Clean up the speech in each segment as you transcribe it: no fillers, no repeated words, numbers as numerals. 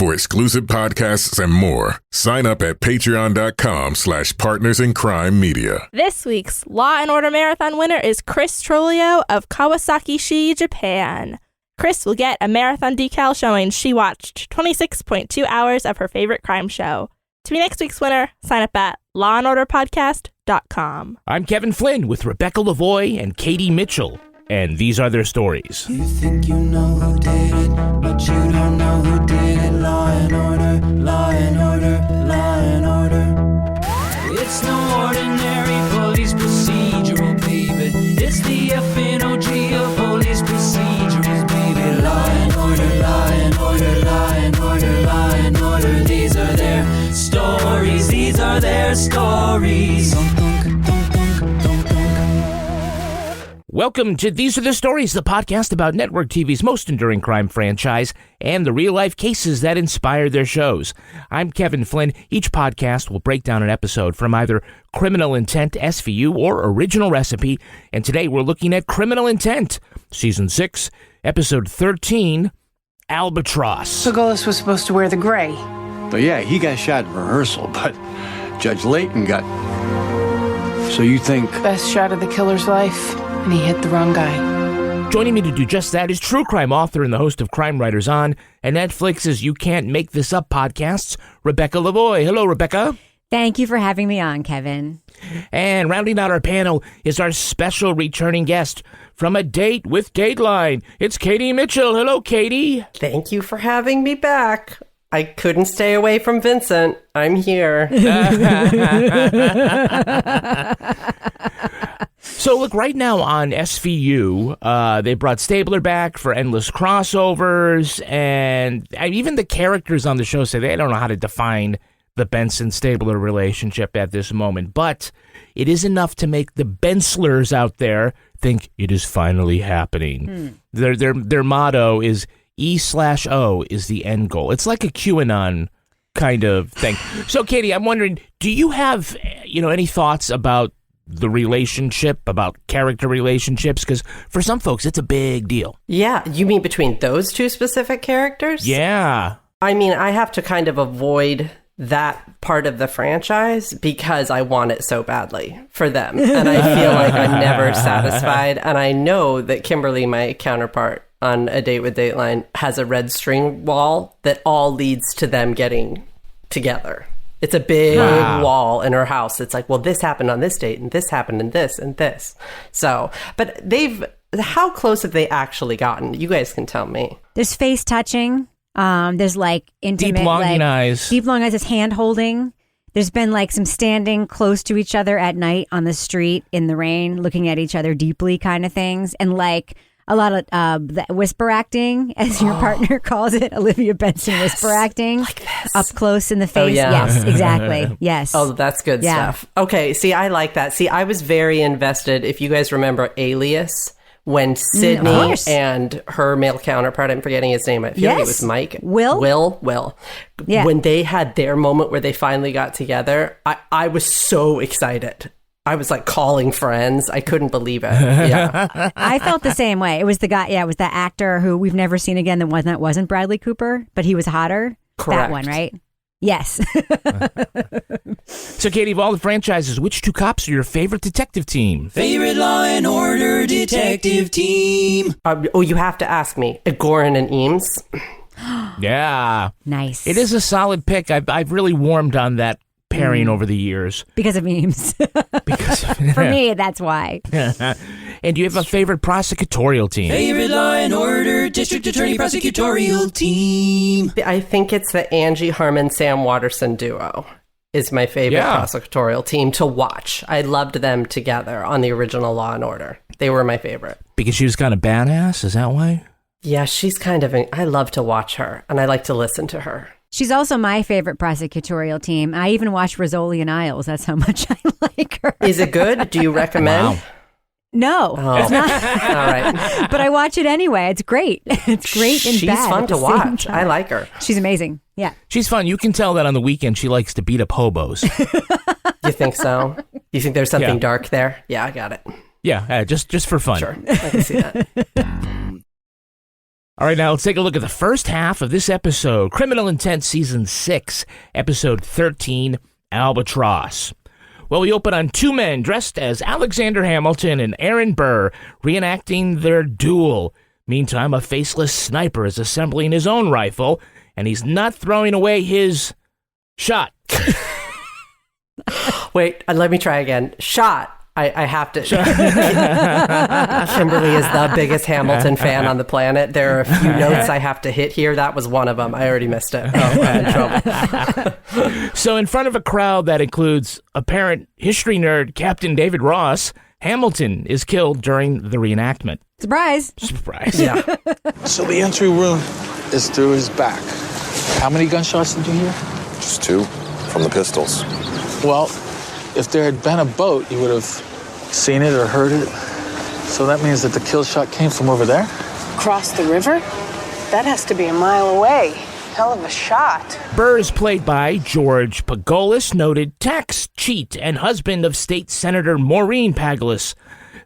For exclusive podcasts and more, sign up at patreon.com/partnersincrimemedia. This week's Law & Order Marathon winner is Chris Trolio of Kawasaki-shi, Japan. Chris will get a marathon decal showing she watched 26.2 hours of her favorite crime show. To be next week's winner, sign up at lawandorderpodcast.com. I'm Kevin Flynn with Rebecca Lavoie and Katie Mitchell, and these are their stories. You think you know who did it, but you don't know who did it. Law and order, law and order, law and order. It's no ordinary police procedural, baby. It's the FNOG of police procedurals, baby. Law and order, law and order, law and order, law and order. These are their stories, these are their stories. Welcome to These Are the Stories, the podcast about network TV's most enduring crime franchise and the real-life cases that inspire their shows. I'm Kevin Flynn. Each podcast will break down an episode from either Criminal Intent, SVU, or Original Recipe, and today we're looking at Criminal Intent, Season 6, Episode 13, Albatross. Sogolis was supposed to wear the gray. So yeah, he got shot in rehearsal, but Judge Layton got... So you think... Best shot of the killer's life, and he hit the wrong guy. Joining me to do just that is true crime author and the host of Crime Writers On and Netflix's You Can't Make This Up podcasts, Rebecca Lavoie. Hello, Rebecca. Thank you for having me on, Kevin. And rounding out our panel is our special returning guest from A Date with Dateline. It's Katie Mitchell. Hello, Katie. Thank you for having me back. I couldn't stay away from Vincent. I'm here. So look, right now on SVU, they brought Stabler back for endless crossovers, and even the characters on the show say they don't know how to define the Benson-Stabler relationship at this moment, but it is enough to make the Benslers out there think it is finally happening. Their motto is E/O is the end goal. It's like a QAnon kind of thing. So, Katie, I'm wondering, do you have any thoughts about the relationship, about character relationships? Because for some folks, it's a big deal. Yeah, you mean between those two specific characters? Yeah. I mean, I have to kind of avoid that part of the franchise because I want it so badly for them. And I feel like I'm never satisfied. And I know that Kimberly, my counterpart on A Date with Dateline, has a red string wall that all leads to them getting together. It's a big wall in her house. It's like, well, this happened on this date, and this happened, and this, and this. So, but how close have they actually gotten? You guys can tell me. There's face touching. There's like intimate, deep longing eyes. Deep longing eyes. There's hand holding. There's been like some standing close to each other at night on the street in the rain, looking at each other deeply kind of things. And like a lot of the whisper acting, as your partner calls it, Olivia Benson whisper acting. Like this. Up close in the face. Oh, yeah. Yes, exactly. Yes. Oh, that's good stuff. Okay, see, I like that. See, I was very invested, if you guys remember Alias, when Sydney and her male counterpart, I'm forgetting his name, I feel like it was Mike. Will. Yeah. When they had their moment where they finally got together, I was so excited. I was like calling friends. I couldn't believe it. Yeah. I felt the same way. It was the guy, it was the actor who we've never seen again that wasn't Bradley Cooper, but he was hotter. Correct. That one, right? Yes. So, Katie, of all the franchises, which two cops are your favorite detective team? Favorite Law and Order detective team. You have to ask me. Goren and Eames. Yeah. Nice. It is a solid pick. I've really warmed on that pairing over the years. Because of Eames. For me, that's why. And do you have a favorite prosecutorial team? Favorite Law and Order District Attorney prosecutorial team. I think it's the Angie Harmon Sam Watterson duo is my favorite prosecutorial team to watch. I loved them together on the original Law and Order. They were my favorite. Because she was kind of badass? Is that why? Yeah, she's kind of... I love to watch her, and I like to listen to her. She's also my favorite prosecutorial team. I even watched Rizzoli and Isles. That's how much I like her. Is it good? Do you recommend? Wow. No, it's not. All right. But I watch it anyway. It's great. It's great and She's bad. She's fun to watch. I like her. She's amazing. Yeah. She's fun. You can tell that on the weekend she likes to beat up hobos. You think so? You think there's something dark there? Yeah, I got it. Yeah, just for fun. Sure. I can see that. All right, now let's take a look at the first half of this episode. Criminal Intent Season 6, Episode 13, Albatross. Well, we open on two men dressed as Alexander Hamilton and Aaron Burr reenacting their duel. Meantime, a faceless sniper is assembling his own rifle, and he's not throwing away his shot. Wait, let me try again. Shot. I have to. Kimberly is the biggest Hamilton fan on the planet. There are a few notes I have to hit here. That was one of them. I already missed it. Oh, I'm in trouble. So in front of a crowd that includes apparent history nerd Captain David Ross, Hamilton is killed during the reenactment. Surprise. Yeah. So the entry room is through his back. How many gunshots did you hear? Just 2 from the pistols. Well, if there had been a boat, you would have seen it or heard it. So that means that the kill shot came from over there? Cross the river? That has to be a mile away. Hell of a shot. Burr is played by George Pagolis, noted tax cheat and husband of State Senator Maureen Pagolis.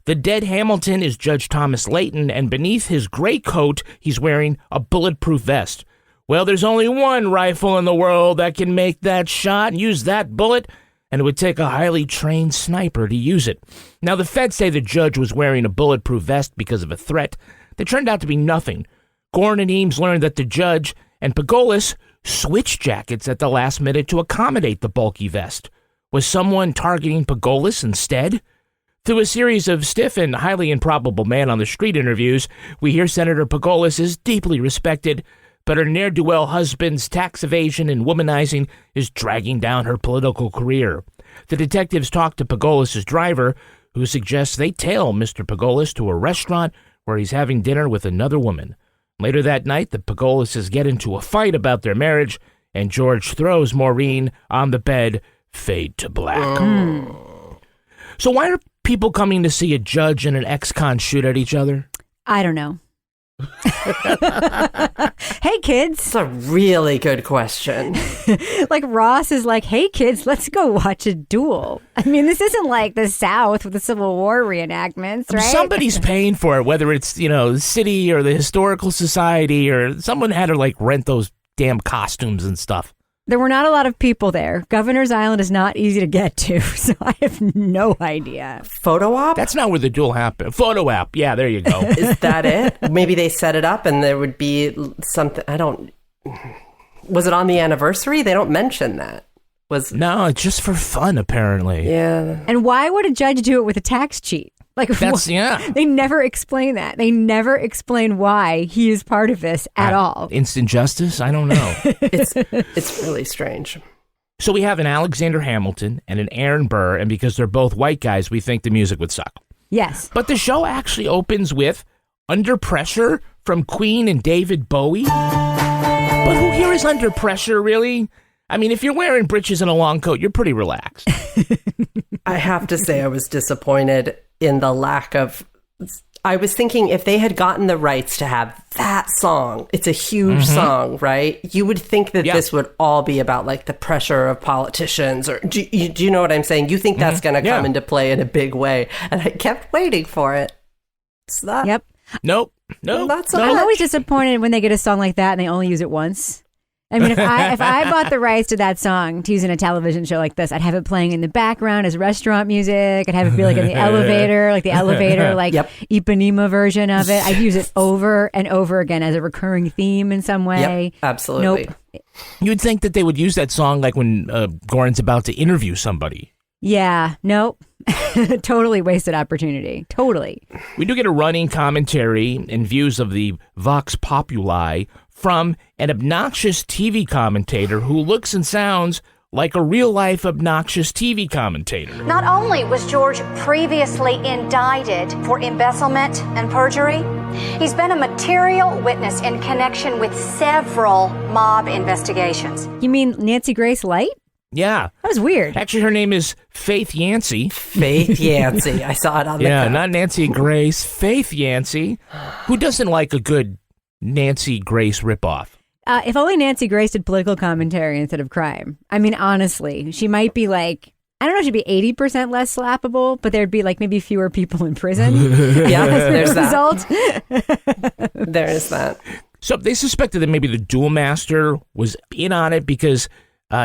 The dead Hamilton is Judge Thomas Layton, and beneath his gray coat, he's wearing a bulletproof vest. Well, there's only one rifle in the world that can make that shot and use that bullet, and it would take a highly trained sniper to use it. Now, the feds say the judge was wearing a bulletproof vest because of a threat that turned out to be nothing. Goren and Eames learned that the judge and Pagolis switched jackets at the last minute to accommodate the bulky vest. Was someone targeting Pagolis instead? Through a series of stiff and highly improbable man-on-the-street interviews, we hear Senator Pagolis is deeply respected, but her ne'er-do-well husband's tax evasion and womanizing is dragging down her political career. The detectives talk to Pagolis' driver, who suggests they tail Mr. Pagolis to a restaurant where he's having dinner with another woman. Later that night, the Pagolises get into a fight about their marriage, and George throws Maureen on the bed, fade to black. So why are people coming to see a judge and an ex-con shoot at each other? I don't know. Hey kids. It's a really good question. Like Ross is like, hey kids, let's go watch a duel. I mean, this isn't like the South with the Civil War reenactments, right? Somebody's paying for it, whether it's, the city or the Historical Society, or someone had to rent those damn costumes and stuff. There were not a lot of people there. Governor's Island is not easy to get to, so I have no idea. Photo op? That's not where the duel happened. Photo op. Yeah, there you go. Is that it? Maybe they set it up and there would be something. Was it on the anniversary? They don't mention that. No, it's just for fun, apparently. Yeah. And why would a judge do it with a tax cheat? They never explain that. They never explain why he is part of this at all. Instant justice? I don't know. It's really strange. So we have an Alexander Hamilton and an Aaron Burr, and because they're both white guys, we think the music would suck. Yes. But the show actually opens with Under Pressure from Queen and David Bowie. But who here is under pressure, really? I mean, if you're wearing breeches and a long coat, you're pretty relaxed. I have to say I was disappointed in the lack of... I was thinking if they had gotten the rights to have that song, it's a huge song, right? You would think that this would all be about the pressure of politicians, or do you know what I'm saying? You think that's going to come into play in a big way, and I kept waiting for it. It's not. Yep. Nope. Not so I'm much. always disappointed when they get a song like that and they only use it once. I mean, if I bought the rights to that song to use in a television show like this, I'd have it playing in the background as restaurant music. I'd have it be in the elevator, Ipanema version of it. I'd use it over and over again as a recurring theme in some way. Yep, absolutely. Nope. You'd think that they would use that song when Goren's about to interview somebody. Yeah, nope. Totally wasted opportunity. Totally. We do get a running commentary and views of the Vox Populi from an obnoxious TV commentator who looks and sounds like a real-life obnoxious TV commentator. Not only was George previously indicted for embezzlement and perjury, he's been a material witness in connection with several mob investigations. You mean Nancy Grace Light? Yeah. That was weird. Actually, her name is Faith Yancey. Faith Yancey. I saw it on the Yeah, not Nancy Grace. Faith Yancey. Who doesn't like a good Nancy Grace ripoff? If only Nancy Grace did political commentary instead of crime. I mean, honestly, she might be I don't know, she'd be 80% less slappable, but there'd be maybe fewer people in prison. Yeah, there's result. There is that. So they suspected that maybe the duel master was in on it because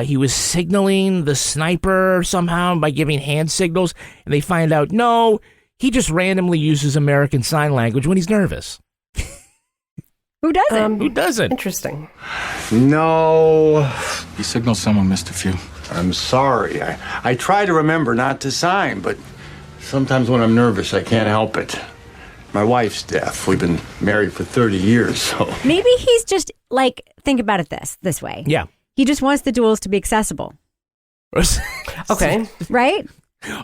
he was signaling the sniper somehow by giving hand signals, and they find out, no, he just randomly uses American Sign Language when he's nervous. Who doesn't? Who doesn't? Interesting. No. You signaled someone, Mr. Few. I'm sorry. I try to remember not to sign, but sometimes when I'm nervous, I can't help it. My wife's deaf. We've been married for 30 years, so... Maybe he's just, like, think about it this way. Yeah. He just wants the duels to be accessible. Okay. Right?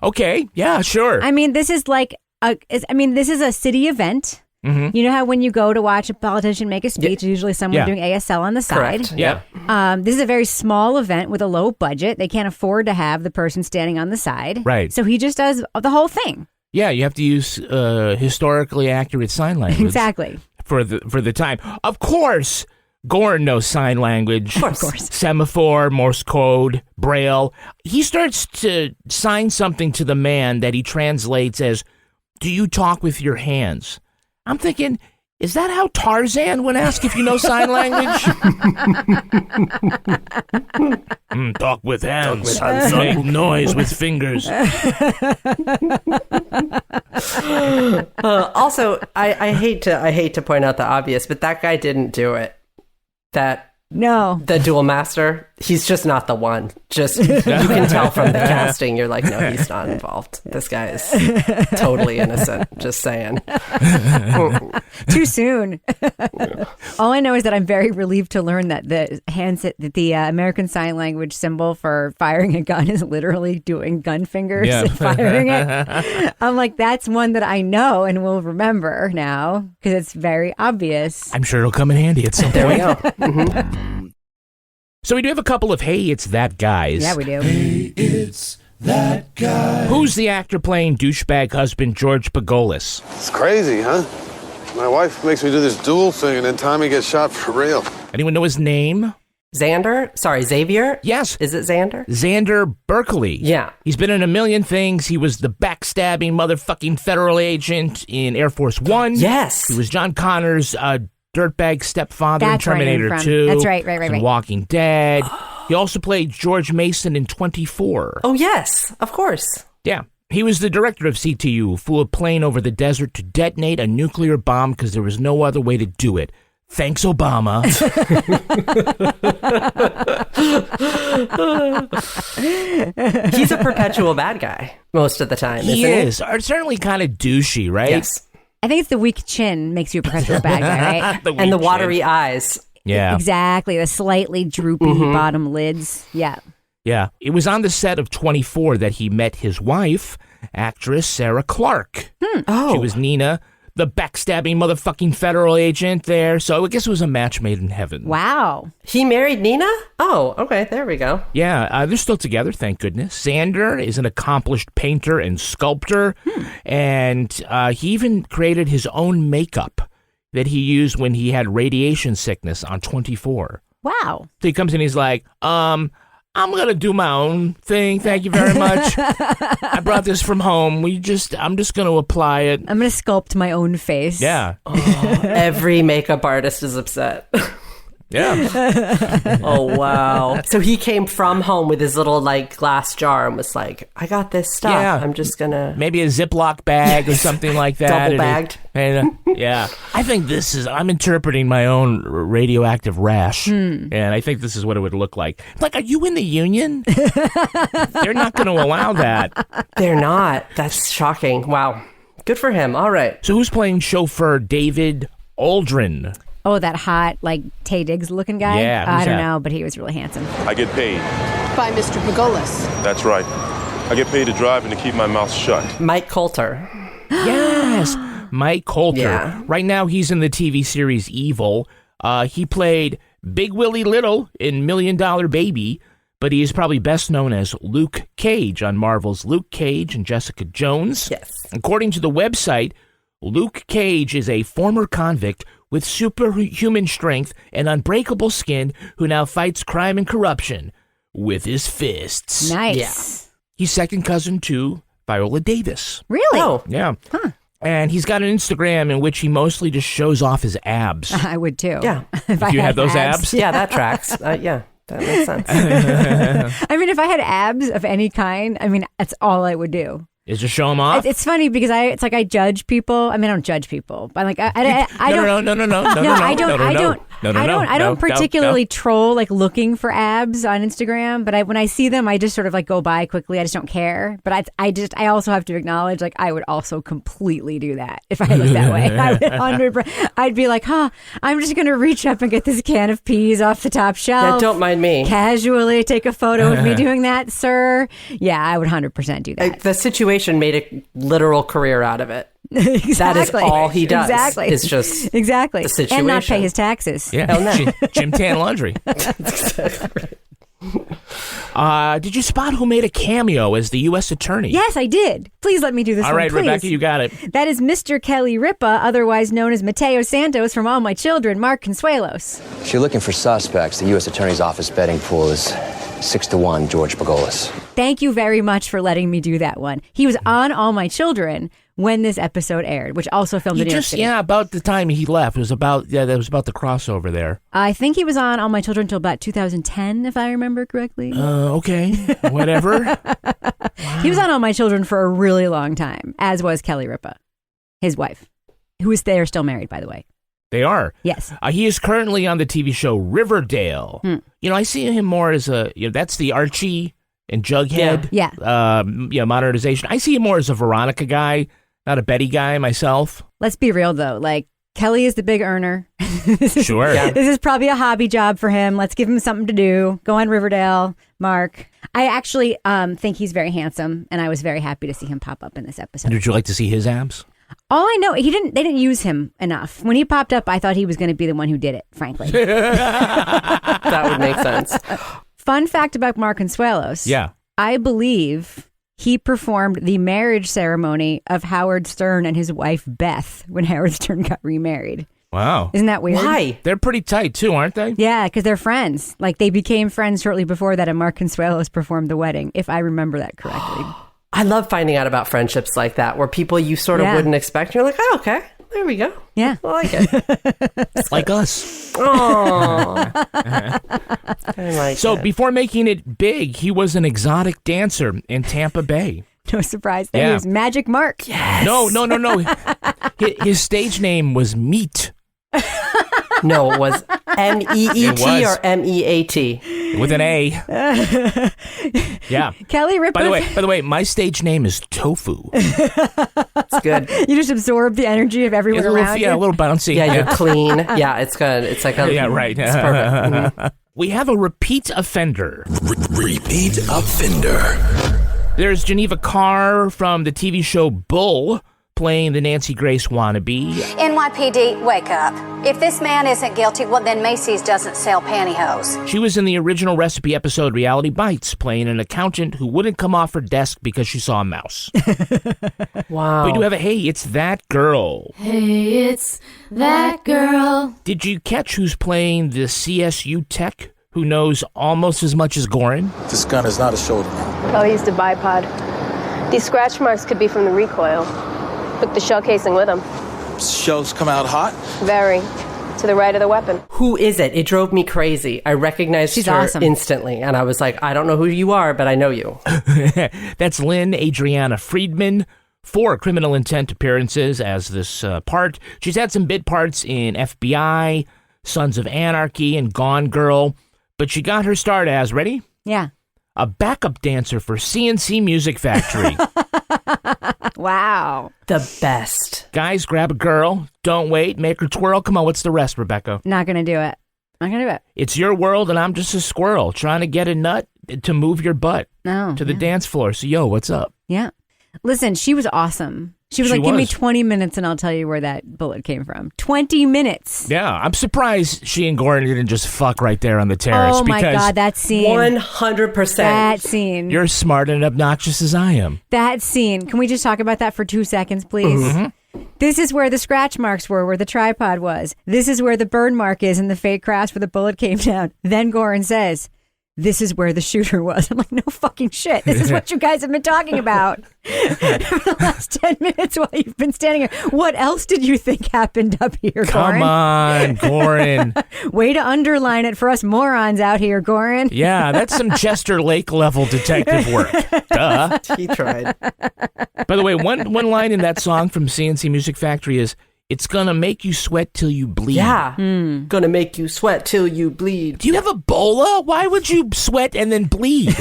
Okay. Yeah, sure. I mean, this is this is a city event. Mm-hmm. You know how when you go to watch a politician make a speech, usually someone doing ASL on the Correct. side. Yeah. This is a very small event with a low budget. They can't afford to have the person standing on the side. Right. So he just does the whole thing. Yeah, you have to use historically accurate sign language. Exactly. For the time. Of course, Goren knows sign language. Of course. Semaphore, Morse code, Braille. He starts to sign something to the man that he translates as, "Do you talk with your hands?" I'm thinking, is that how Tarzan would ask if you know sign language? Talk with hands. Make noise with fingers. Also, I hate to point out the obvious, but that guy didn't do it. The duel master, he's just not the one. Just you can tell from the casting. You're like, no, he's not involved. This guy is totally innocent. Just saying. Too soon. All I know is that I'm very relieved to learn that the American Sign Language symbol for firing a gun is literally doing gun fingers and firing it. I'm like, that's one that I know and will remember now because it's very obvious. I'm sure it'll come in handy at some point. There we go. Mm-hmm. So we do have a couple of Hey, It's That guys. Yeah, we do. Hey, it's that guy. Who's the actor playing douchebag husband George Pagolis? It's crazy, huh? My wife makes me do this duel thing, and then Tommy gets shot for real. Anyone know his name? Xavier? Yes. Is it Xander? Xander Berkeley. Yeah. He's been in a million things. He was the backstabbing motherfucking federal agent in Air Force One. Yes. He was John Connor's dirtbag stepfather That's in Terminator where I'm from. 2. That's right. In Walking Dead. He also played George Mason in 24. Oh, yes. Of course. Yeah. He was the director of CTU, who flew a plane over the desert to detonate a nuclear bomb because there was no other way to do it. Thanks, Obama. He's a perpetual bad guy most of the time. He is. Or certainly kind of douchey, right? Yes. I think it's the weak chin makes you a perpetual bad guy, right? And the watery eyes. Yeah. Exactly. The slightly droopy bottom lids. Yeah. Yeah. It was on the set of 24 that he met his wife, actress Sarah Clark. Oh. She was Nina, the backstabbing motherfucking federal agent there. So I guess it was a match made in heaven. Wow. He married Nina? Oh, okay. There we go. Yeah, they're still together, thank goodness. Xander is an accomplished painter and sculptor, and he even created his own makeup that he used when he had radiation sickness on 24. Wow. So he comes in, he's like, I'm going to do my own thing. Thank you very much. I brought this from home. I'm just going to apply it. I'm going to sculpt my own face. Yeah. Oh, every makeup artist is upset. Yeah. Oh, wow. So he came from home with his little glass jar and was like, I got this stuff. Yeah. I'm just going to... Maybe a Ziploc bag or something like that. Double bagged. Yeah. I think I'm interpreting my own radioactive rash. And I think this is what it would look like. Like, are you in the union? They're not going to allow that. They're not. That's shocking. Wow. Good for him. All right. So who's playing chauffeur David Aldrin? Oh, that hot, Tay Diggs looking guy? Yeah, I don't that? know, but he was really handsome. I get paid. By Mr. Pagolis. That's right. I get paid to drive and to keep my mouth shut. Mike Coulter. Yes, Mike Coulter. Yeah. Right now he's in the TV series Evil. He played Big Willie Little in $1 Million Baby, but he is probably best known as Luke Cage on Marvel's Luke Cage and Jessica Jones. Yes. According to the website, Luke Cage is a former convict with superhuman strength and unbreakable skin who now fights crime and corruption with his fists. Nice. Yeah. He's second cousin to Viola Davis. Really? Oh. Yeah. Huh. And he's got an Instagram in which he mostly just shows off his abs. I would too. Yeah. If you had those abs? Yeah, that tracks. Yeah, that makes sense. I mean, if I had abs of any kind, I mean, that's all I would do. Is just show them off? It's funny because it's like I judge people. I mean, I don't judge people, but like I don't. No, I don't particularly troll like looking for abs on Instagram. But when I see them, I just sort of like go by quickly. I just don't care. But I also have to acknowledge like I would also completely do that if I looked that way. I would 100%. I'd be like, I'm just gonna reach up and get this can of peas off the top shelf. Yeah, don't mind me. Casually take a photo of me doing that, sir. Yeah, I would 100% do that. The situation made a literal career out of it. Exactly. That is all he does. Exactly. It's just the situation. And not pay his taxes. Yeah. Jim Tan Laundry. Did you spot who made a cameo as the U.S. attorney? Yes, I did. Please let me do this All one, right, please. Rebecca, you got it. That is Mr. Kelly Ripa, otherwise known as Mateo Santos from All My Children, Mark Consuelos. If you're looking for suspects, the U.S. Attorney's Office betting pool is 6-1 George Pagolis. Thank you very much for letting me do that one. He was on All My Children when this episode aired, which also filmed in New York City. Yeah, about the time he left. It was about the crossover there. I think he was on All My Children until about 2010, if I remember correctly. Okay, whatever. He was on All My Children for a really long time, as was Kelly Ripa, his wife, they are still married, by the way. They are. Yes. He is currently on the TV show Riverdale. You know, I see him more as that's the Archie and Jughead. Yeah. Modernization. I see him more as a Veronica guy, not a Betty guy myself. Let's be real, though. Like, Kelly is the big earner. Sure. This is probably a hobby job for him. Let's give him something to do. Go on Riverdale, Mark. I actually think he's very handsome, and I was very happy to see him pop up in this episode. Would you like to see his abs? All I know, they didn't use him enough. When he popped up, I thought he was going to be the one who did it, frankly. That would make sense. Fun fact about Mark Consuelos. Yeah. I believe he performed the marriage ceremony of Howard Stern and his wife, Beth, when Howard Stern got remarried. Wow. Isn't that weird? Why? They're pretty tight, too, aren't they? Yeah, because they're friends. Like, they became friends shortly before that, and Mark Consuelos performed the wedding, if I remember that correctly. I love finding out about friendships like that, where people you sort of wouldn't expect. You're like, oh, okay, there we go. Yeah. I like it. It's like us. So before making it big, he was an exotic dancer in Tampa Bay. No surprise there. He was Magic Mark. Yes. No. His stage name was Meat. No, it was M-E-E-T or M-E-A-T? With an A. Yeah. Kelly Ripa. By the way, my stage name is Tofu. It's good. You just absorb the energy of everyone around you. Yeah, a little bouncy. Yeah, you're clean. Yeah, it's good. It's like a... Yeah, right. It's perfect. Mm-hmm. We have a repeat offender. Repeat offender. There's Geneva Carr from the TV show Bull, playing the Nancy Grace wannabe. NYPD, wake up. If this man isn't guilty, well, then Macy's doesn't sell pantyhose. She was in the original Recipe episode Reality Bites, playing an accountant who wouldn't come off her desk because she saw a mouse. Wow. We do have Hey, It's That Girl. Hey, it's that girl. Did you catch who's playing the CSU tech who knows almost as much as Goren? This gun is not a shoulder gun. Oh, he's the bipod. These scratch marks could be from the recoil. Took the shell casing with him. Shells come out hot? Very. To the right of the weapon. Who is it? It drove me crazy. I recognized She's her awesome. Instantly, and I was like, I don't know who you are, but I know you. That's Lynn Adriana Friedman. 4 criminal intent appearances as this part. She's had some bit parts in FBI, Sons of Anarchy, and Gone Girl. But she got her start as, ready? Yeah. A backup dancer for CNC Music Factory. Wow. The best. Guys, grab a girl. Don't wait. Make her twirl. Come on, what's the rest, Rebecca? Not going to do it. Not going to do it. It's your world, and I'm just a squirrel trying to get a nut to move your butt to the dance floor. So, yo, what's up? Yeah. Listen, she was awesome. She was like, give me 20 minutes and I'll tell you where that bullet came from. 20 minutes. Yeah, I'm surprised she and Goren didn't just fuck right there on the terrace. Oh, my God, that scene. 100%. That scene. You're smart and obnoxious as I am. That scene. Can we just talk about that for 2 seconds, please? Mm-hmm. This is where the scratch marks were, where the tripod was. This is where the burn mark is in the fake crash where the bullet came down. Then Goren says, this is where the shooter was. I'm like, no fucking shit. This is what you guys have been talking about for the last 10 minutes while you've been standing here. What else did you think happened up here, Come Goren? on, Goren. Way to underline it for us morons out here, Goren. Yeah, that's some Chester Lake level detective work. Duh. He tried. By the way, one line in that song from CNC Music Factory is, "It's gonna make you sweat till you bleed." Yeah. Gonna make you sweat till you bleed. Do you have Ebola? Why would you sweat and then bleed?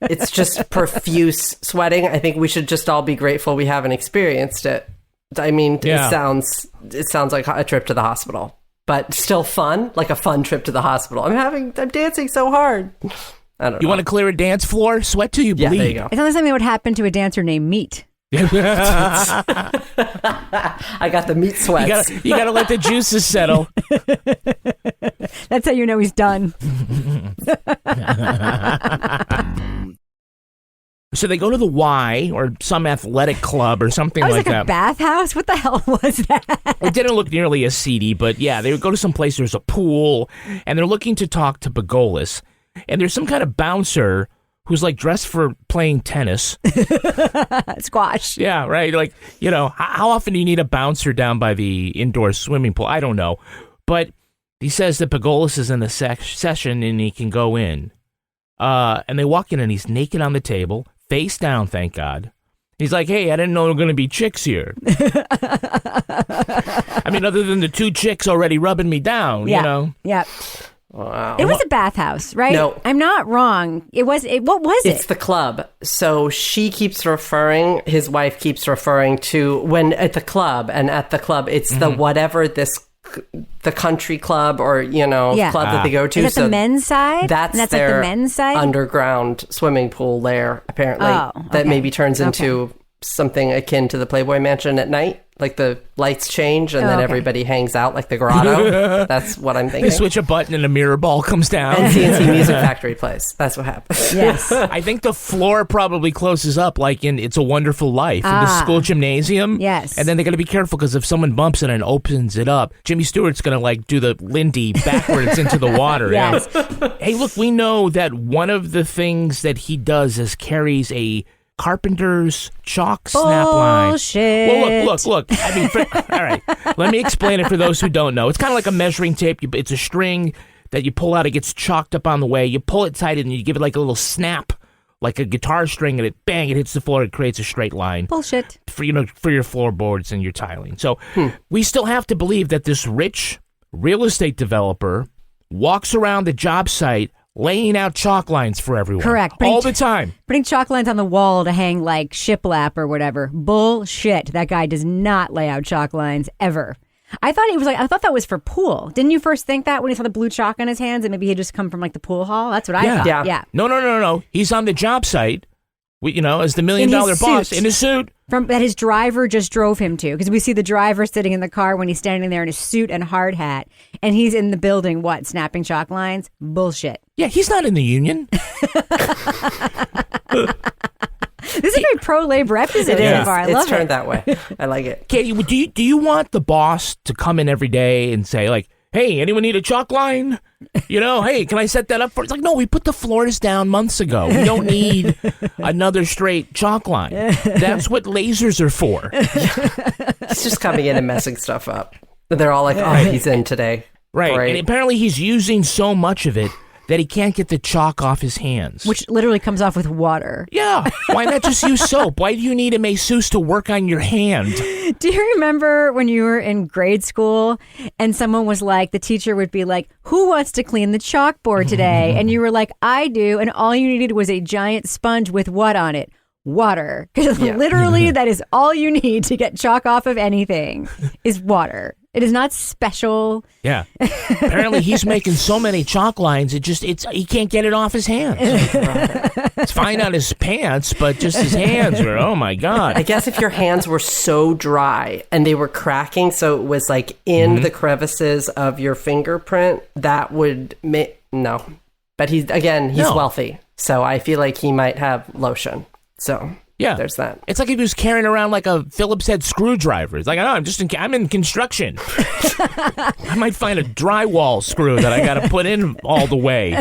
It's just profuse sweating. I think we should just all be grateful we haven't experienced it. I mean, Yeah. it sounds like a trip to the hospital, but still fun, like a fun trip to the hospital. I'm dancing so hard. I don't know. You want to clear a dance floor? Sweat till you bleed. Yeah, there you go. It sounds like something would happen to a dancer named Meat. I got the meat sweats. You gotta let the juices settle. That's how you know he's done. So they go to the Y or some athletic club or something I was like like that. a bathhouse? What the hell was that? It didn't look nearly as seedy, but yeah, they would go to some place, there's a pool, and they're looking to talk to Pagolis. And there's some kind of bouncer who's like dressed for playing tennis. Squash. Yeah, right. Like, you know, how often do you need a bouncer down by the indoor swimming pool? I don't know. But he says that Pagolis is in the session and he can go in. And they walk in and he's naked on the table, face down, thank God. He's like, hey, I didn't know there were going to be chicks here. I mean, other than the two chicks already rubbing me down, you know? Yeah. Wow. It was a bathhouse, right? No. I'm not wrong. What was it? It's the club. So his wife keeps referring to when at the club, and at the club, it's the whatever the country club or, club that they go to. Is that the men's side? That's like their the men's side? underground swimming pool lair, apparently. Oh, that okay. maybe turns into something akin to the Playboy Mansion at night. Like the lights change and then everybody hangs out like the grotto. That's what I'm thinking. They switch a button and a mirror ball comes down. And CNC Music Factory plays. That's what happens. Yes. I think the floor probably closes up like in It's a Wonderful Life in the school gymnasium. Yes. And then they got to be careful because if someone bumps it and opens it up, Jimmy Stewart's going to like do the Lindy backwards into the water. Yes. Yeah. Hey, look, we know that one of the things that he does is carries a carpenter's chalk snap line. Bullshit. Well, look. I mean, all right. Let me explain it for those who don't know. It's kind of like a measuring tape. It's a string that you pull out. It gets chalked up on the way. You pull it tight and you give it like a little snap, like a guitar string, and it hits the floor. It creates a straight line. Bullshit. For your floorboards and your tiling. So we still have to believe that this rich real estate developer walks around the job site laying out chalk lines for everyone. Correct. All the time. Putting chalk lines on the wall to hang like shiplap or whatever. Bullshit. That guy does not lay out chalk lines ever. I thought that was for pool. Didn't you first think that when you saw the blue chalk on his hands and maybe he'd just come from like the pool hall? That's what I thought. Yeah. No. He's on the job site, as the $1 million boss in his suit. That his driver just drove him to, because we see the driver sitting in the car when he's standing there in his suit and hard hat, and he's in the building, snapping chalk lines? Bullshit. Yeah, he's not in the union. This is a very pro-labor episode. It is. I love it's turned that way. I like it. Katie, do you want the boss to come in every day and say, like, hey, anyone need a chalk line? Hey, can I set that up for? It's like, no, we put the floors down months ago. We don't need another straight chalk line. That's what lasers are for. He's just coming in and messing stuff up. They're all like, oh, he's in today. Right. Great. And apparently he's using so much of it that he can't get the chalk off his hands. Which literally comes off with water. Yeah. Why not just use soap? Why do you need a masseuse to work on your hand? Do you remember when you were in grade school and someone was like, the teacher would be like, who wants to clean the chalkboard today? And you were like, I do. And all you needed was a giant sponge with what on it? Water. Because literally that is all you need to get chalk off of anything is water. It is not special. Yeah. Apparently he's making so many chalk lines, he can't get it off his hands. It's fine on his pants, but just his hands are, oh my God. I guess if your hands were so dry and they were cracking, so it was like in the crevices of your fingerprint, that would no. But he's wealthy. So I feel like he might have lotion. So Yeah. There's that. It's like if he was carrying around like a Phillips head screwdriver. It's like, I'm in construction. I might find a drywall screw that I got to put in all the way.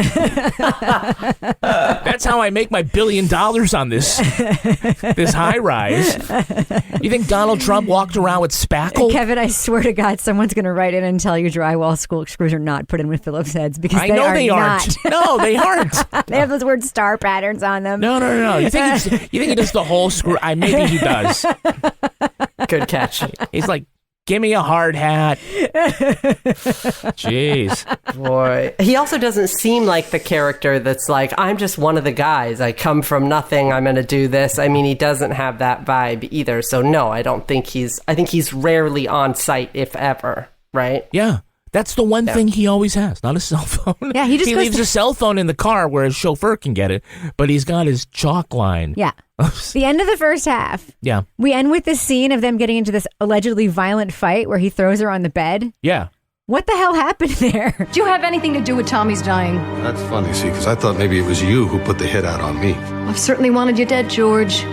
That's how I make my $1 billion on this high rise. You think Donald Trump walked around with spackle? Kevin, I swear to God, someone's going to write in and tell you drywall screws are not put in with Phillips heads because I know they not. aren't. No, they aren't. They have those weird star patterns on them. No. You think he does the whole screw? Maybe he does. Good catch. He's like, give me a hard hat. Jeez. Boy. He also doesn't seem like the character that's like, I'm just one of the guys. I come from nothing. I'm going to do this. I mean, he doesn't have that vibe either. So no, I think he's rarely on site, if ever. Right? Yeah. That's the one thing he always has, not a cell phone. Yeah, he leaves a cell phone in the car where his chauffeur can get it, but he's got his chalk line. Yeah. The end of the first half. Yeah. We end with this scene of them getting into this allegedly violent fight where he throws her on the bed. Yeah. What the hell happened there? Do you have anything to do with Tommy's dying? That's funny, see, because I thought maybe it was you who put the hit out on me. I've certainly wanted you dead, George.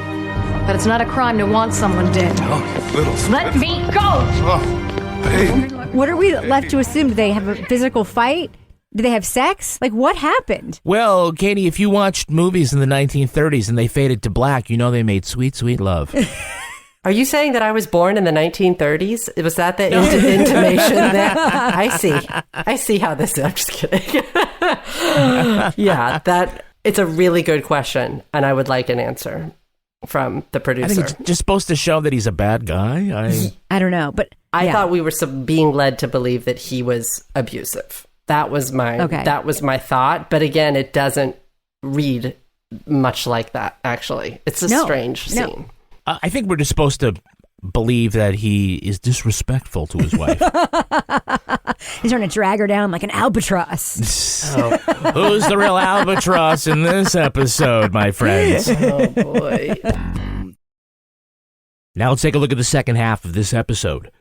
But it's not a crime to want someone dead. Oh, little. Let me go! Oh, hey. What are we left to assume? Did they have a physical fight? Did they have sex? Like, what happened? Well, Katie, if you watched movies in the 1930s and they faded to black, you know they made sweet, sweet love. Are you saying that I was born in the 1930s? Was that the intimation there? I see how this is. I'm just kidding. Yeah, it's a really good question, and I would like an answer from the producer. I think it's just supposed to show that he's a bad guy. I don't know, but I thought we were being led to believe that he was abusive. That was my thought. But again, it doesn't read much like that, actually. It's a strange scene. I think we're just supposed to believe that he is disrespectful to his wife. He's trying to drag her down like an albatross. Who's the real albatross in this episode, my friends? Oh, boy. Now let's take a look at the second half of this episode.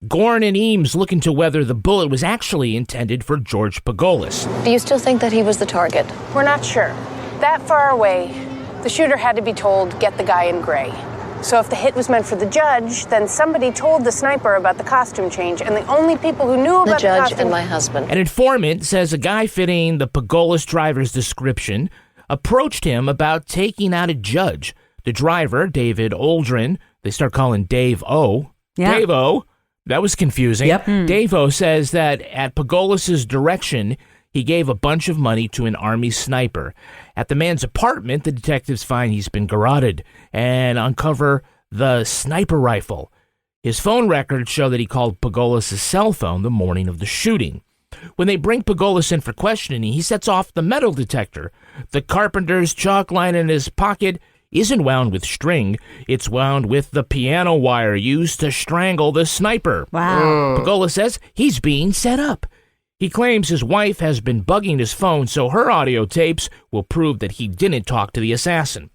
Goren and Eames look into whether the bullet was actually intended for George Pagolis. Do you still think that he was the target? We're not sure. That far away, the shooter had to be told, get the guy in gray. So if the hit was meant for the judge, then somebody told the sniper about the costume change, and the only people who knew about the judge costume... and my husband. An informant says a guy fitting the Pagolis driver's description approached him about taking out a judge. The driver, David Aldrin, they start calling Dave O. Yeah. Dave O. That was confusing. Yep. Dave O says that at Pagolis' direction, he gave a bunch of money to an Army sniper. At the man's apartment, the detectives find he's been garroted and uncover the sniper rifle. His phone records show that he called Pagolis' cell phone the morning of the shooting. When they bring Pagolis in for questioning, he sets off the metal detector. The carpenter's chalk line in his pocket isn't wound with string. It's wound with the piano wire used to strangle the sniper. Wow. Pagolis says he's being set up. He claims his wife has been bugging his phone, so her audio tapes will prove that he didn't talk to the assassin.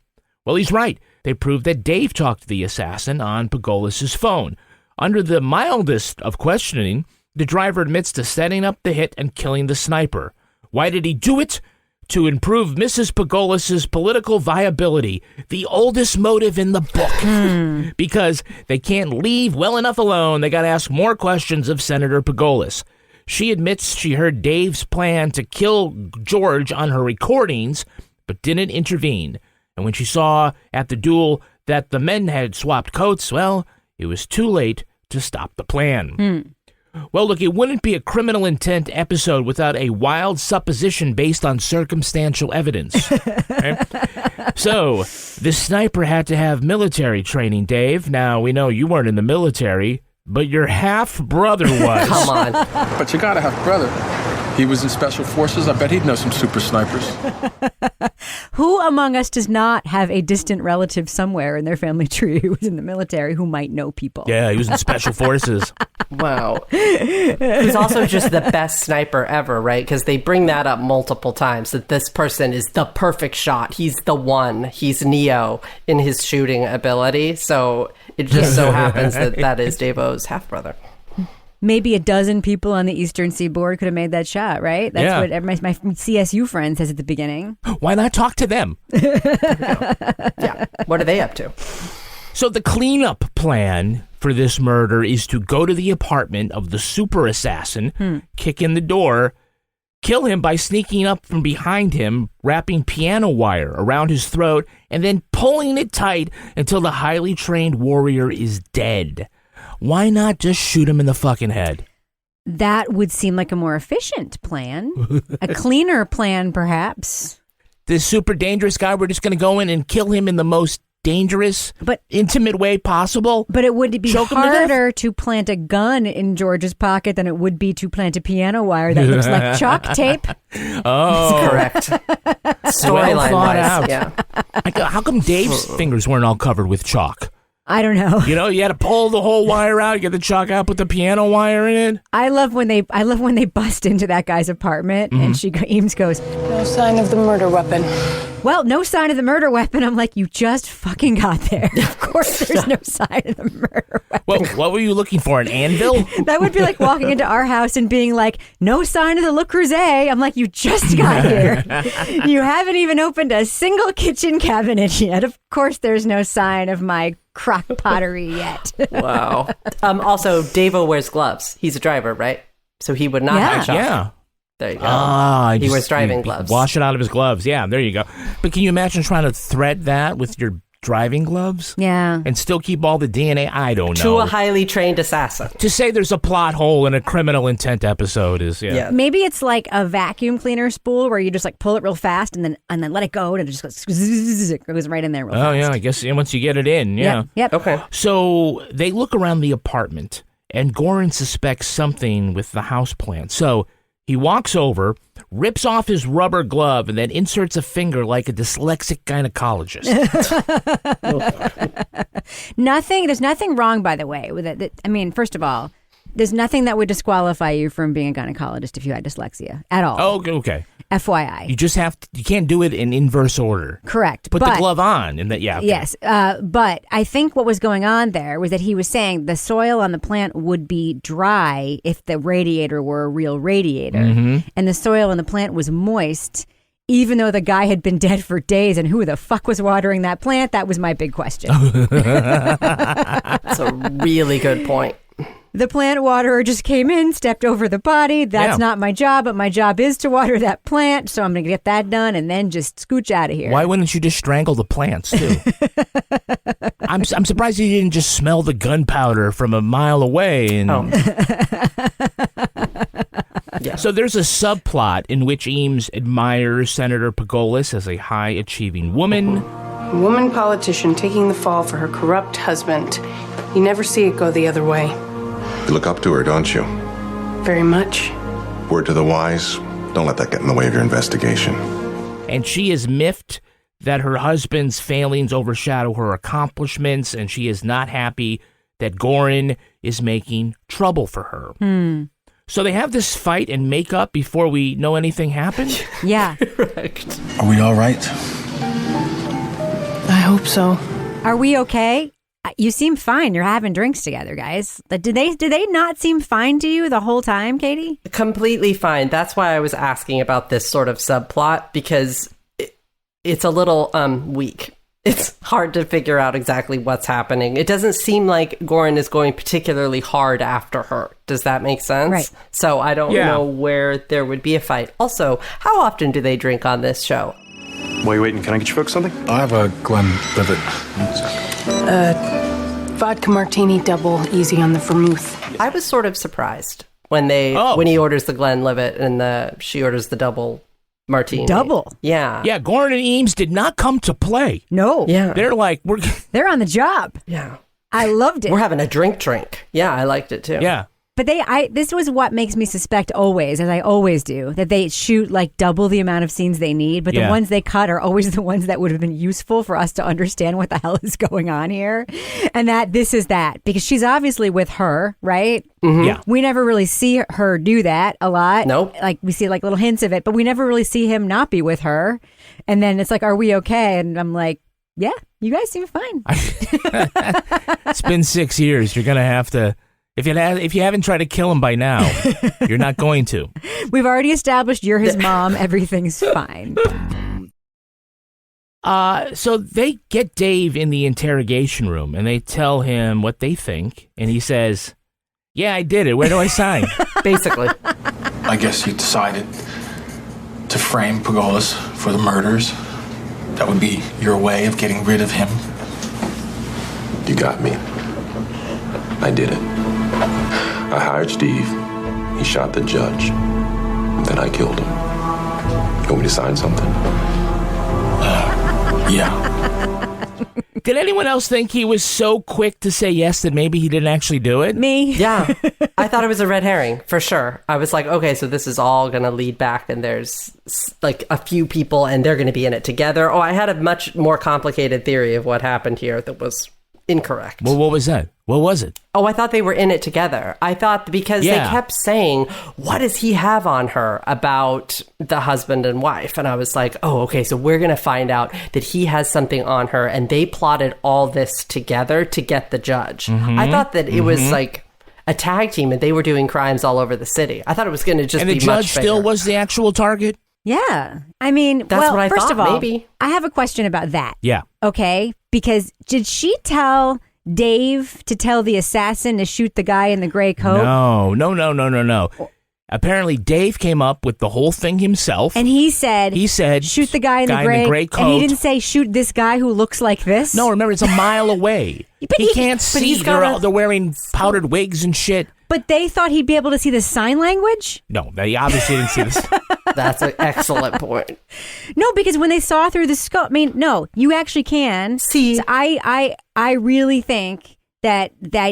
Well, he's right. They prove that Dave talked to the assassin on Pagolis' phone. Under the mildest of questioning, the driver admits to setting up the hit and killing the sniper. Why did he do it? To improve Mrs. Pagolis' political viability, the oldest motive in the book. Because they can't leave well enough alone, they got to ask more questions of Senator Pagolis. She admits she heard Dave's plan to kill George on her recordings, but didn't intervene. And when she saw at the duel that the men had swapped coats, well, it was too late to stop the plan. Well, look, it wouldn't be a criminal intent episode without a wild supposition based on circumstantial evidence. Right? So, the sniper had to have military training, Dave. Now, we know you weren't in the military, but your half-brother was. Come on. But you gotta have brother. He was in special forces. I bet he'd know some super snipers. Who among us does not have a distant relative somewhere in their family tree who was in the military who might know people? Yeah, he was in special forces. Wow. Who's also just the best sniper ever, right? Because they bring that up multiple times, that this person is the perfect shot. He's the one. He's Neo in his shooting ability. So it just so happens that that is Dave O's half-brother. maybe a dozen people on the Eastern Seaboard could have made that shot, right? That's what my CSU friend says at the beginning. Why not talk to them? Yeah. What are they up to? So the cleanup plan for this murder is to go to the apartment of the super assassin, kick in the door, kill him by sneaking up from behind him, wrapping piano wire around his throat, and then pulling it tight until the highly trained warrior is dead. Why not just shoot him in the fucking head? That would seem like a more efficient plan. A cleaner plan, perhaps. This super dangerous guy, we're just going to go in and kill him in the most dangerous, but intimate way possible. But it would be harder to plant a gun in George's pocket than it would be to plant a piano wire that looks like chalk tape. Oh, correct. Storyline wise, yeah. How come Dave's fingers weren't all covered with chalk? I don't know. You know, you had to pull the whole wire out, get the chalk out, put the piano wire in it. I love when they bust into that guy's apartment and Eames goes, No sign of the murder weapon. Well, no sign of the murder weapon. I'm like, you just fucking got there. Of course there's no sign of the murder weapon. Well, what were you looking for, an anvil? That would be like walking into our house and being like, no sign of the Le Creuset. I'm like, you just got here. You haven't even opened a single kitchen cabinet yet. Of course there's no sign of my crock pottery yet. Wow. Also, Davo wears gloves. He's a driver, right? So he would not have chalk. Yeah. There you go. He wears driving gloves. Wash it out of his gloves. Yeah, there you go. But can you imagine trying to thread that with your driving gloves? Yeah. And still keep all the DNA? I don't know. To a highly trained assassin. To say there's a plot hole in a criminal intent episode is, Maybe it's like a vacuum cleaner spool where you just like pull it real fast and then let it go and it just goes right in there real fast. Oh, yeah, I guess once you get it in, yeah. Yep. Okay. So they look around the apartment and Goren suspects something with the houseplant. So he walks over, rips off his rubber glove, and then inserts a finger like a dyslexic gynecologist. There's nothing wrong, by the way, with it. I mean, first of all, there's nothing that would disqualify you from being a gynecologist if you had dyslexia at all. Oh, okay. FYI. You can't do it in inverse order. Correct. Put the glove on. And okay. Yes. But I think what was going on there was that he was saying the soil on the plant would be dry if the radiator were a real radiator. Mm-hmm. And the soil on the plant was moist, even though the guy had been dead for days. And who the fuck was watering that plant? That was my big question. That's a really good point. The plant waterer just came in, stepped over the body. That's not my job, but my job is to water that plant. So I'm going to get that done and then just scooch out of here. Why wouldn't you just strangle the plants, too? I'm surprised you didn't just smell the gunpowder from a mile away. And... Yeah. So there's a subplot in which Eames admires Senator Pagolis as a high-achieving woman. A woman politician taking the fall for her corrupt husband. You never see it go the other way. You look up to her, don't you? Very much. Word to the wise, don't let that get in the way of your investigation. And she is miffed that her husband's failings overshadow her accomplishments, and she is not happy that Goren is making trouble for her. So they have this fight and make up before we know anything happened? Yeah. Correct. Are we all right? I hope so. Are we okay? You seem fine. You're having drinks together, guys. Did they not seem fine to you the whole time, Katie? Completely fine. That's why I was asking about this sort of subplot, because it's a little weak. It's hard to figure out exactly what's happening. It doesn't seem like Goren is going particularly hard after her. Does that make sense? Right. So I don't know where there would be a fight. Also, how often do they drink on this show? While you're waiting, can I get you folks something? I have a Glenlivet. Vodka martini double, easy on the vermouth. I was sort of surprised when he orders the Glenlivet and she orders the double martini. Double? Yeah. Yeah, Goren and Eames did not come to play. No. Yeah. They're like, they're on the job. Yeah. I loved it. We're having a drink. Yeah, I liked it too. Yeah. But this was what makes me suspect always, as I always do, that they shoot like double the amount of scenes they need, but the ones they cut are always the ones that would have been useful for us to understand what the hell is going on here. And that this is that, because she's obviously with her, right? Mm-hmm. Yeah. We never really see her do that a lot. Nope. Like we see like little hints of it, but we never really see him not be with her. And then it's like, are we okay? And I'm like, yeah, you guys seem fine. It's been 6 years. You're going to have to If you haven't tried to kill him by now, you're not going to. We've already established you're his mom. Everything's fine. So they get Dave in the interrogation room, and they tell him what they think, and he says, yeah, I did it. Where do I sign? Basically. I guess you decided to frame Pagolis for the murders. That would be your way of getting rid of him. You got me. I did it. I hired Steve. He shot the judge. And then I killed him. You want me to sign something? Yeah. Did anyone else think he was so quick to say yes that maybe he didn't actually do it? Me. Yeah. I thought it was a red herring, for sure. I was like, okay, so this is all going to lead back, and there's like a few people, and they're going to be in it together. Oh, I had a much more complicated theory of what happened here that was incorrect. Well, what was that? What was it? Oh, I thought they were in it together. I thought because they kept saying, what does he have on her about the husband and wife? And I was like, oh, okay, so we're going to find out that he has something on her, and they plotted all this together to get the judge. Mm-hmm. I thought that it was like a tag team, and they were doing crimes all over the city. I thought it was going to just be much bigger. And the judge still was the actual target? Yeah. I mean, that's what I first thought, of all, maybe. I have a question about that. Yeah. Okay. Because did she tell Dave to tell the assassin to shoot the guy in the gray coat? No. Apparently, Dave came up with the whole thing himself. And he said, shoot the guy in the gray coat. And he didn't say, shoot this guy who looks like this? No, remember, it's a mile away. He can't see. They're wearing powdered wigs and shit. But they thought he'd be able to see the sign language? No, they obviously didn't see this. That's an excellent point. No, because when they saw through the scope, I mean, no, you actually can see. So I really think that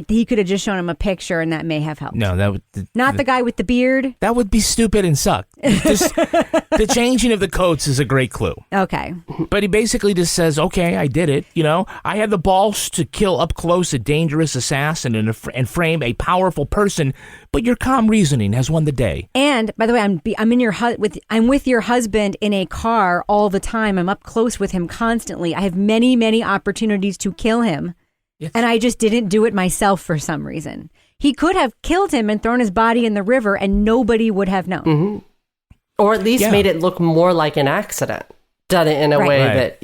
he could have just shown him a picture, and that may have helped. No, that would not the guy with the beard. That would be stupid and suck. The changing of the coats is a great clue. Okay, but he basically just says, "Okay, I did it. You know, I had the balls to kill up close a dangerous assassin and frame a powerful person. But your calm reasoning has won the day." And by the way, I'm with your husband in a car all the time. I'm up close with him constantly. I have many opportunities to kill him. Yes. And I just didn't do it myself for some reason. He could have killed him and thrown his body in the river, and nobody would have known. Mm-hmm. Or at least made it look more like an accident. Done it in a way that,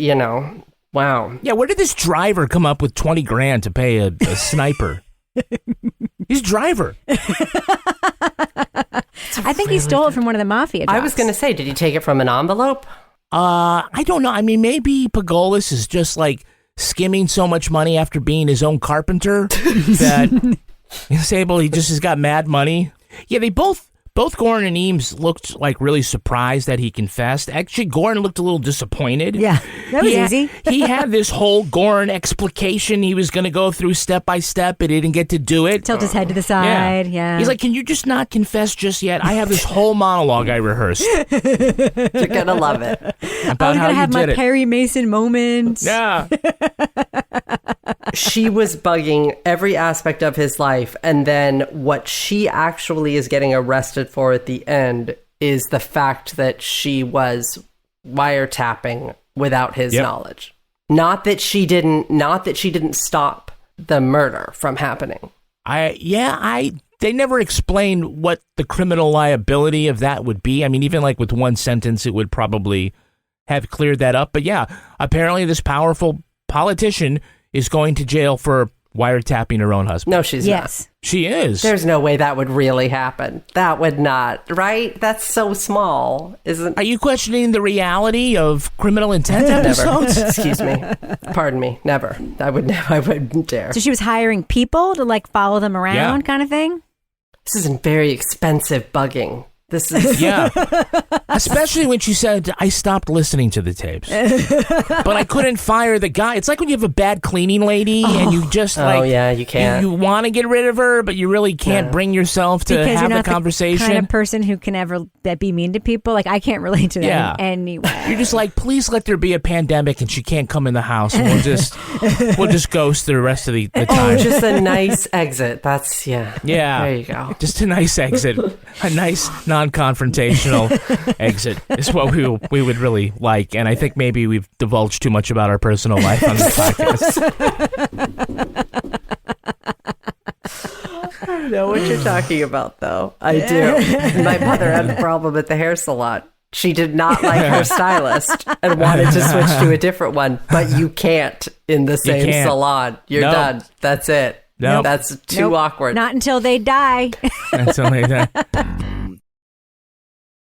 wow. Yeah, where did this driver come up with $20,000 to pay a sniper? He's a driver. I think he stole it from one of the mafia jobs. I was going to say, did he take it from an envelope? I don't know. I mean, maybe Pagolis is just like skimming so much money after being his own carpenter that he just has got mad money. Yeah, they both Goren and Eames looked like really surprised that he confessed. Actually, Goren looked a little disappointed. Yeah, that was easy. He had this whole Goren explication he was going to go through step by step, but he didn't get to do it. Tilt his head to the side, yeah. He's like, can you just not confess just yet? I have this whole monologue I rehearsed. You're going to love it. About I was how going to have my it. Perry Mason moment. Yeah. She was bugging every aspect of his life, and then what she actually is getting arrested for at the end is the fact that she was wiretapping without his knowledge. Not that she didn't stop the murder from happening. They never explained what the criminal liability of that would be. I mean, even like with one sentence, it would probably have cleared that up. But yeah, apparently this powerful politician is going to jail for wiretapping her own husband. No, she's not. She is. There's no way that would really happen. That would not, right? That's so small, isn't? Are you questioning the reality of Criminal Intent episodes? Never. Excuse me. Pardon me. Never. I wouldn't dare. So she was hiring people to like follow them around, kind of thing. This isn't very expensive bugging. This is especially when she said, I stopped listening to the tapes, but I couldn't fire the guy. It's like when you have a bad cleaning lady and you just you can't. You want to get rid of her, but you really can't bring yourself to because have you're not the conversation. The kind of person who can ever be mean to people. Like I can't relate to that in any way. You're just like, please let there be a pandemic and she can't come in the house, and we'll just ghost the rest of the time. Oh, just a nice exit. That's yeah. There you go. Just a nice exit, a nice non-confrontational exit is what we would really like, and I think maybe we've divulged too much about our personal life on this podcast. know what you're talking about, though. I do. My mother had a problem at the hair salon. She did not like her stylist and wanted to switch to a different one, but you can't in the same salon. You're done. That's it. Nope. That's too awkward. Not until they die. Until they die.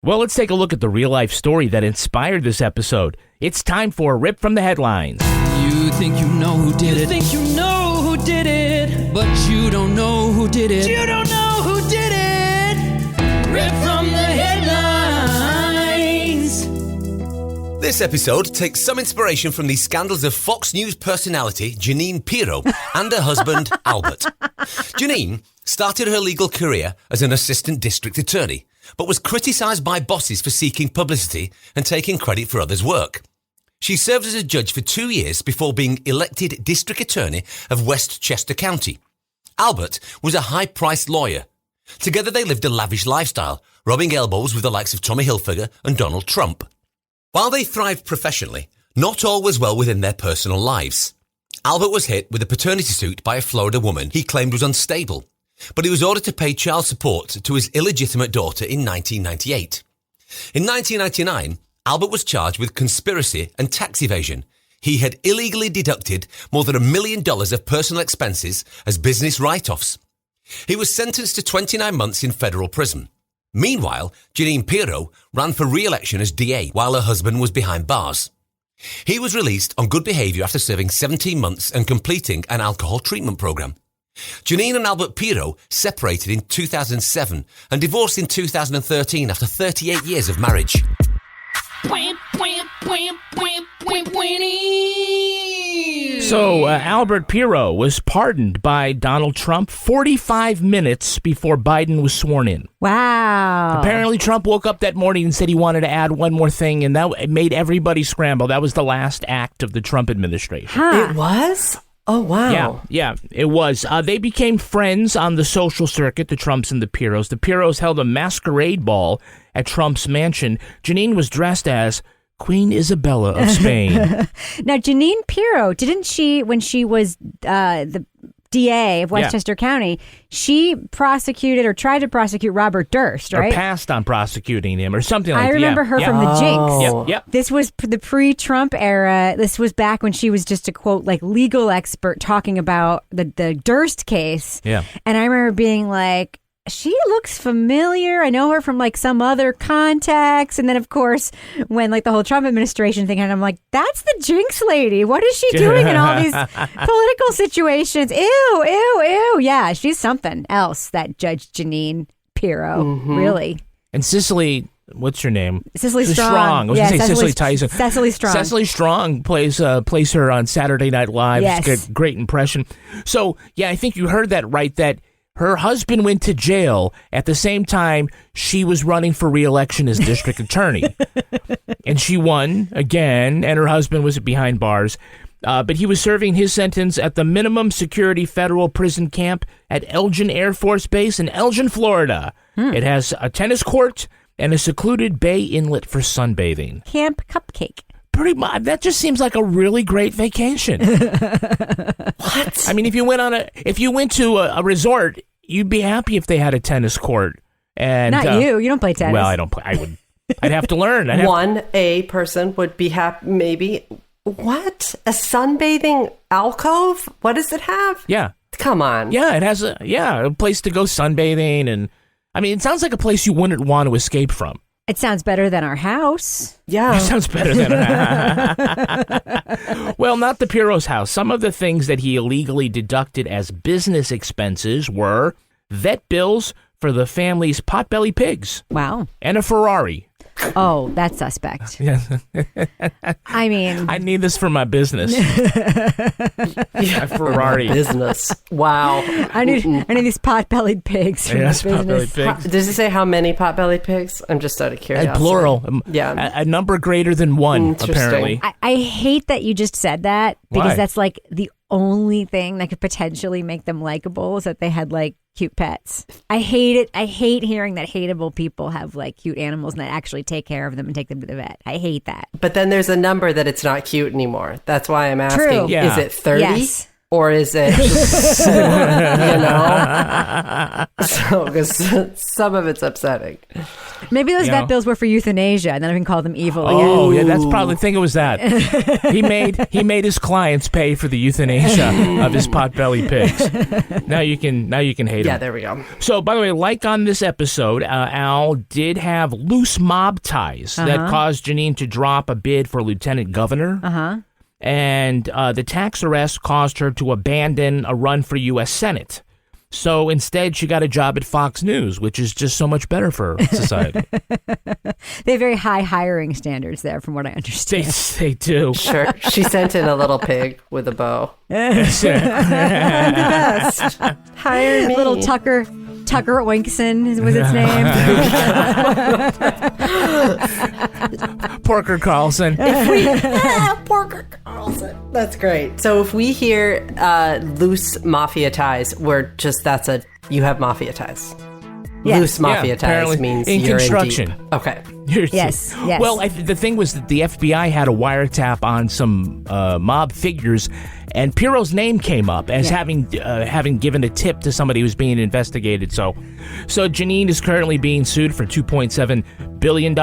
Well, let's take a look at the real-life story that inspired this episode. It's time for a Rip from the Headlines. You think you know who did it. You think you know who did it. But you don't know who did it. You don't know who did it. Rip from the Headlines. This episode takes some inspiration from the scandals of Fox News personality Jeanine Pirro and her husband, Albert. Jeanine started her legal career as an assistant district attorney, but was criticised by bosses for seeking publicity and taking credit for others' work. She served as a judge for 2 years before being elected district attorney of Westchester County. Albert was a high-priced lawyer. Together they lived a lavish lifestyle, rubbing elbows with the likes of Tommy Hilfiger and Donald Trump. While they thrived professionally, not all was well within their personal lives. Albert was hit with a paternity suit by a Florida woman he claimed was unstable, but he was ordered to pay child support to his illegitimate daughter in 1998. In 1999, Albert was charged with conspiracy and tax evasion. He had illegally deducted more than $1 million of personal expenses as business write-offs. He was sentenced to 29 months in federal prison. Meanwhile, Jeanine Pirro ran for re-election as DA while her husband was behind bars. He was released on good behaviour after serving 17 months and completing an alcohol treatment programme. Jeanine and Albert Pirro separated in 2007 and divorced in 2013 after 38 years of marriage. So, Albert Pirro was pardoned by Donald Trump 45 minutes before Biden was sworn in. Wow. Apparently, Trump woke up that morning and said he wanted to add one more thing, and that made everybody scramble. That was the last act of the Trump administration. Huh. It was? Oh, wow. Yeah, it was. They became friends on the social circuit, the Trumps and the Pirros. The Pirros held a masquerade ball at Trump's mansion. Jeanine was dressed as Queen Isabella of Spain. Now, Jeanine Pirro, didn't she, when she was the DA of Westchester County, she prosecuted or tried to prosecute Robert Durst, right? Or passed on prosecuting him or something like that. I remember her from The Jinx. Yep. This was the pre-Trump era. This was back when she was just a, quote, like legal expert talking about the Durst case. Yeah. And I remember being like, she looks familiar. I know her from like some other contacts. And then, of course, when like the whole Trump administration thing, and I'm like, that's the Jinx lady. What is she doing in all these political situations? Ew. Yeah, she's something else, that Judge Jeanine Pirro. Mm-hmm. Really. And Cicely, what's her name? Cicely Strong. I was going to say Cicely Tyson. Cicely Strong. Cicely Strong plays her on Saturday Night Live. Yes. It's a great impression. So, yeah, I think you heard that right, that her husband went to jail at the same time she was running for re-election as district attorney. And she won again, and her husband was behind bars. But he was serving his sentence at the minimum security federal prison camp at Elgin Air Force Base in Elgin, Florida. It has a tennis court and a secluded bay inlet for sunbathing. Camp Cupcake. Pretty much. That just seems like a really great vacation. What? I mean, if you went to a resort, you'd be happy if they had a tennis court. And not you. You don't play tennis. Well, I don't play. I'd have to learn. A person would be happy. Maybe. What? A sunbathing alcove? What does it have? Yeah. Come on. Yeah, it has a place to go sunbathing, and I mean, it sounds like a place you wouldn't want to escape from. It sounds better than our house. Yeah. It sounds better than our Well, not the Pirro's house. Some of the things that he illegally deducted as business expenses were vet bills for the family's potbelly pigs. Wow. And a Ferrari. Oh, that's suspect. I mean, I need this for my business. Ferrari business. Wow. I need these pot-bellied pigs. Yes, pot-bellied pigs. Does it say how many pot-bellied pigs? I'm just out of curiosity. Plural. Yeah. A number greater than one, apparently. I hate that you just said that, because that's like the only thing that could potentially make them likable, is that they had like cute pets. I hate it. I hate hearing that hateable people have like cute animals and that actually take care of them and take them to the vet. I hate that. But then there's a number that it's not cute anymore. That's why I'm asking. True. Is it 30? Yes. Or is it just, So, because some of it's upsetting. Maybe those vet bills were for euthanasia, and then I can call them evil again. Oh, yeah, that's probably the thing. It was that. he made his clients pay for the euthanasia of his potbelly pigs. Now you can hate him. Yeah, there we go. So, by the way, like on this episode, Al did have loose mob ties that caused Jeanine to drop a bid for lieutenant governor. And the tax arrest caused her to abandon a run for U.S. Senate. So instead, she got a job at Fox News, which is just so much better for society. They have very high hiring standards there, from what I understand. They do. Sure. She sent in a little pig with a bow. The best. Hire me. Little Tucker Winkson was its name. Porker Carlson. Porker Carlson. That's great. So if we hear loose mafia ties, you have mafia ties. Yes. Loose mafia ties means in you're construction. In deep. Okay. Yes. Well, the thing was that the FBI had a wiretap on some mob figures, and Pirro's name came up as having given a tip to somebody who was being investigated. So Jeanine is currently being sued for $2.7 billion.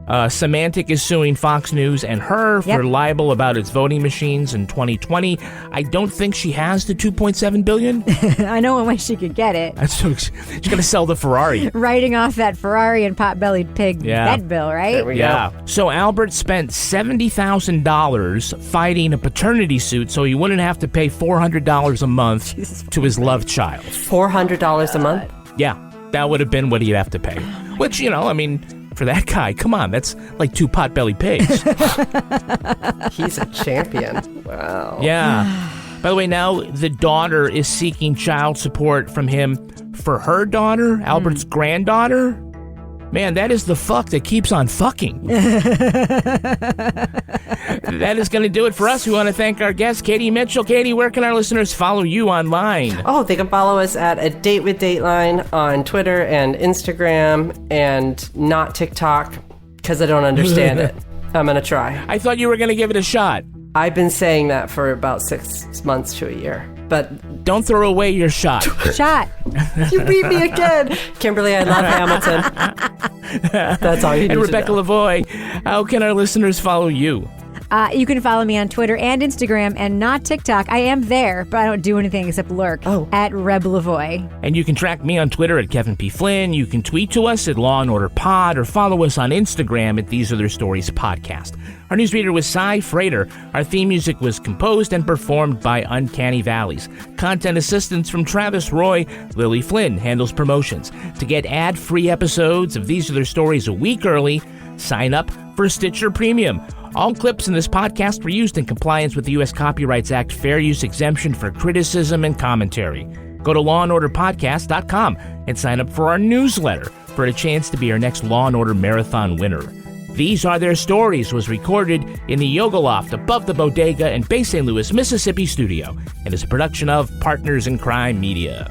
Symantec is suing Fox News and her for libel about its voting machines in 2020. I don't think she has the $2.7 billion. I know when she could get it. She's going to sell the Ferrari. Writing off that Ferrari and pot-bellied pig vet bill, right? There we go. So Albert spent $70,000 fighting a paternity suit so he wouldn't have to pay $400 a month to his loved child. $400 a month? Yeah, that would have been what he'd have to pay. Which, for that guy, come on, that's like 2 pot-bellied pigs. He's a champion. Wow. Yeah. By the way, now the daughter is seeking child support from him for her daughter, Albert's granddaughter. Man, that is the fuck that keeps on fucking. That is going to do it for us. We want to thank our guest, Katie Mitchell. Katie, where can our listeners follow you online? Oh, they can follow us at A Date with Dateline on Twitter and Instagram, and not TikTok, because I don't understand it. I'm going to try. I thought you were going to give it a shot. I've been saying that for about 6 months to a year. But don't throw away your shot. You beat me again. Kimberly, I love Hamilton. That's all you need And to Rebecca know. Lavoie, how can our listeners follow you? You can follow me on Twitter and Instagram, and not TikTok. I am there, but I don't do anything except lurk at Reb Lavoie. And you can track me on Twitter at Kevin P. Flynn. You can tweet to us at Law and Order Pod, or follow us on Instagram at These Are Their Stories Podcast. Our newsreader was Cy Frater. Our theme music was composed and performed by Uncanny Valleys. Content assistance from Travis Roy. Lily Flynn handles promotions. To get ad-free episodes of These Are Their Stories a week early, sign up for Stitcher Premium. All clips in this podcast were used in compliance with the U.S. Copyrights Act fair use exemption for criticism and commentary. Go to lawandorderpodcast.com and sign up for our newsletter for a chance to be our next Law and Order Marathon winner. These Are Their Stories was recorded in the Yoga Loft above the Bodega in Bay St. Louis, Mississippi studio, and is a production of Partners in Crime Media.